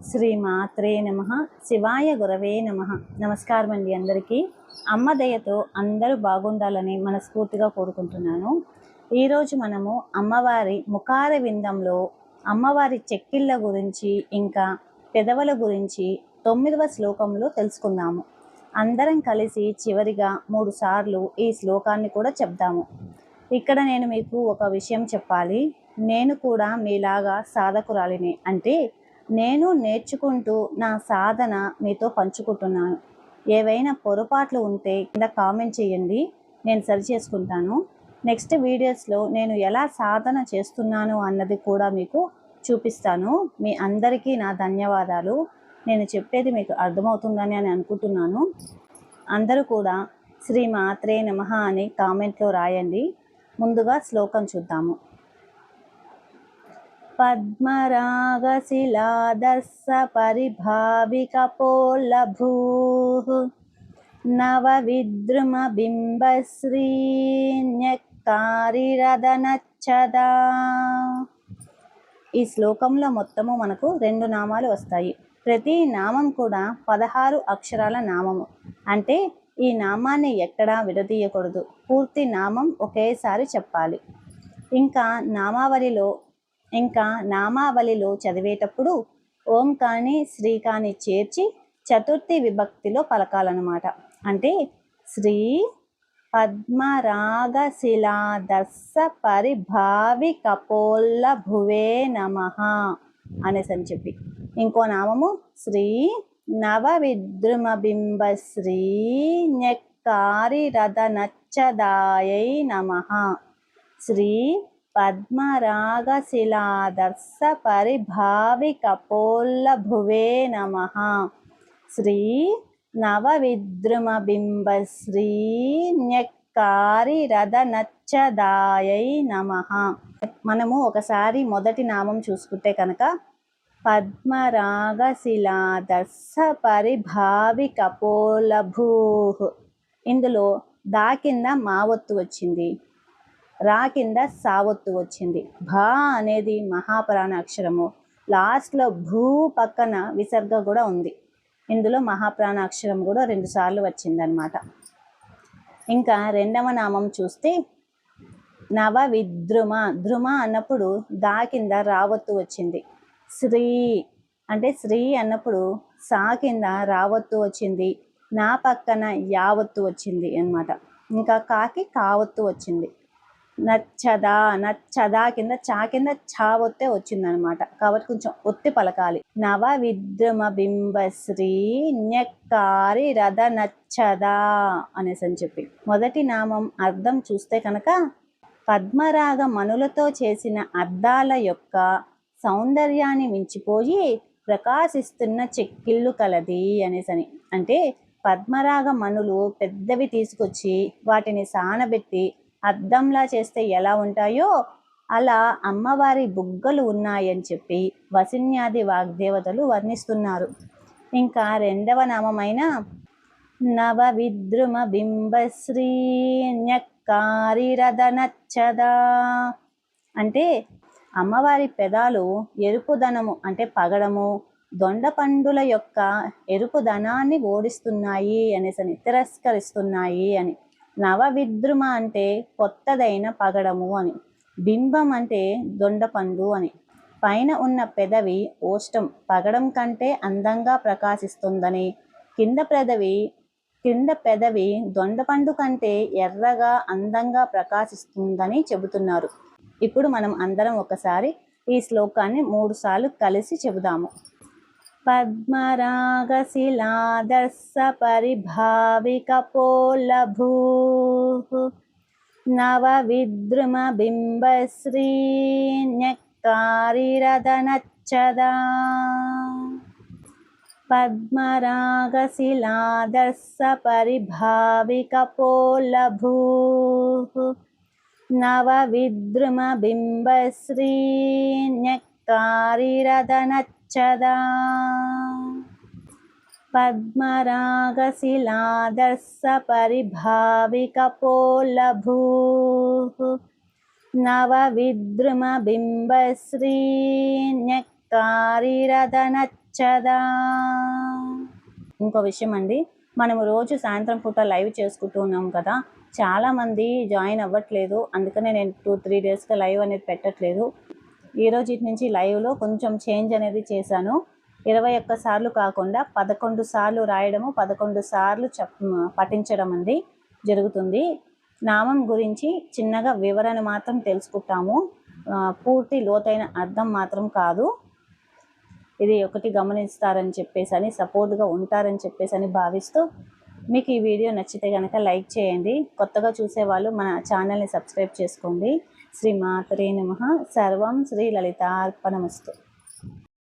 శ్రీమాత్రే నమః. శివాయ గురవే నమః. నమస్కారం అండి అందరికీ. అమ్మ దయతో అందరూ బాగుండాలని మనస్ఫూర్తిగా కోరుకుంటున్నాను. ఈరోజు మనము అమ్మవారి ముఖార విందంలో అమ్మవారి చెక్కిళ్ళ గురించి ఇంకా పెదవుల గురించి 9వ శ్లోకంలో తెలుసుకుందాము. అందరం కలిసి చివరిగా 3 సార్లు ఈ శ్లోకాన్ని కూడా చెప్దాము. ఇక్కడ నేను మీకు ఒక విషయం చెప్పాలి. నేను కూడా మీలాగా సాధకురాలిని, అంటే నేను నేర్చుకుంటూ నా సాధన మీతో పంచుకుంటున్నాను. ఏవైనా పొరపాట్లు ఉంటే కింద కామెంట్ చేయండి, నేను సరి చేసుకుంటాను. నెక్స్ట్ వీడియోస్లో నేను ఎలా సాధన చేస్తున్నాను అన్నది కూడా మీకు చూపిస్తాను. మీ అందరికీ నా ధన్యవాదాలు. నేను చెప్పేది మీకు అర్థమవుతుందని అనుకుంటున్నాను. అందరూ కూడా శ్రీమాత్రే నమః అని కామెంట్లో రాయండి. ముందుగా శ్లోకం చూద్దాము. పద్మరాగశిలాదర్శ పరిభావికపోల్లభూః నవవిద్రుమ బింబశ్రీన్యక్కారిరదనచ్చదా. ఈ శ్లోకంలో మొత్తము మనకు 2 నామాలు వస్తాయి. ప్రతి నామం కూడా 16 అక్షరాల నామము. అంటే ఈ నామాన్ని ఎక్కడా విడదీయకూడదు. పూర్తి నామం ఒకేసారి చెప్పాలి. ఇంకా నామావళిలో చదివేటప్పుడు ఓం కానీ శ్రీ కానీ చేర్చి చతుర్థి విభక్తిలో పలకాలన్నమాట. అంటే శ్రీ పద్మరాగశిలాదర్శ పరిభావి కపోల్ల భువే నమః అనేసి అని చెప్పి, ఇంకో నామము శ్రీ నవవిద్రుమ బింబశ్రీ న్యక్కారి రథనచ్చదాయై నమః. శ్రీ పద్మరాగశిలాదర్శ పరిభావి కపోల్ల భువే నమః. శ్రీ నవవిద్రుమ బింబశ్రీ న్యక్కారి రథనచ్చదాయై నమః. మనము ఒకసారి మొదటి నామం చూసుకుంటే కనుక పద్మరాగశిలాదర్శ పరిభావి కపోలభూః. ఇందులో దా కింద మావత్తు వచ్చింది, రా కింద సావత్తు వచ్చింది. భా అనేది మహాప్రాణ అక్షరము. లాస్ట్లో భూ పక్కన విసర్గ కూడా ఉంది. ఇందులో మహాప్రాణ అక్షరం కూడా 2 సార్లు వచ్చిందనమాట. ఇంకా రెండవ నామం చూస్తే నవవిద్రుమ. ధ్రుమ అన్నప్పుడు దా కింద రావత్తు వచ్చింది. శ్రీ అంటే శ్రీ అన్నప్పుడు సా కింద రావత్తు వచ్చింది. నా పక్కన యావత్తు వచ్చింది అన్నమాట. ఇంకా కాకి కావత్తు వచ్చింది. నచ్చదా కింద చా కింద చావొత్తే వచ్చిందనమాట. కాబట్టి కొంచెం ఒత్తి పలకాలి. నవ విద్రుమ బింబశ్రీ న్యక్కారి రథ నచ్చదా అనేసి అని చెప్పి. మొదటి నామం అర్థం చూస్తే కనుక పద్మరాగ మనులతో చేసిన అద్దాల యొక్క సౌందర్యాన్ని మించిపోయి ప్రకాశిస్తున్న చెక్కిళ్ళు కలది అనేసని. అంటే పద్మరాగ మనులు పెద్దవి తీసుకొచ్చి వాటిని సానబెట్టి అద్దంలా చేస్తే ఎలా ఉంటాయో అలా అమ్మవారి బుగ్గలు ఉన్నాయని చెప్పి వసిన్యాది వాగ్దేవతలు వర్ణిస్తున్నారు. ఇంకా రెండవ నామమైన నవవిద్రుమ బింబశ్రీ న్యక్కారి రథనచ్చదా. అంటే అమ్మవారి పెదాలు ఎరుపుదనము అంటే పగడము, దొండపండుల యొక్క ఎరుపుదనాన్ని ఓడిస్తున్నాయి అనేసని, తిరస్కరిస్తున్నాయి అని. నవవిద్రుమ అంటే కొత్తదైన పగడము అని, బింబం అంటే దొండపండు అని. పైన ఉన్న పెదవి ఓష్టం పగడం కంటే అందంగా ప్రకాశిస్తుందని, కింద పెదవి దొండపండు కంటే ఎర్రగా అందంగా ప్రకాశిస్తుందని చెబుతున్నారు. ఇప్పుడు మనం అందరం ఒకసారి ఈ శ్లోకాన్ని 3 సార్లు కలిసి చెబుదాము. పద్మరాగశిలాదర్శ పరిభావి కపోల్లభూః నవవిద్రుమ బింబశ్రీ న్యక్కారి రథనచ్చదా. పద్మరాగశిలాదర్శ పరిభావి కపోల్లభూః నవవిద్రుమ బింబశ్రీ న్యక్కారి రథనచ్చదా. పద్మరాగశిలాదర్శ పరిభావి కపోల్లభూః నవవిద్రుమ బింబశ్రీ న్యక్కారి రథనచ్చదా. చదా. ఇంకో విషయం అండి, మనము రోజు సాయంత్రం పూట లైవ్ చేసుకుంటూ ఉన్నాం కదా, చాలామంది జాయిన్ అవ్వట్లేదు. అందుకనే నేను 2-3 డేస్గా లైవ్ అనేది పెట్టట్లేదు. ఈరోజు ఇటు నుంచి లైవ్లో కొంచెం చేంజ్ అనేది చేశాను. 21 సార్లు కాకుండా 11 సార్లు రాయడము, 11 సార్లు పఠించడం అండి జరుగుతుంది. నామం గురించి చిన్నగా వివరణ మాత్రం తెలుసుకుంటాము, పూర్తి లోతైన అర్థం మాత్రం కాదు. ఇది ఒకటి గమనిస్తారని చెప్పేసి, సపోర్ట్గా ఉంటారని చెప్పేసి భావిస్తూ, మీకు ఈ వీడియో నచ్చితే కనుక లైక్ చేయండి. కొత్తగా చూసేవాళ్ళు మన ఛానల్ని సబ్స్క్రైబ్ చేసుకోండి. శ్రీ మాతరే నమః. సర్వం శ్రీ లలితార్పణమస్తు.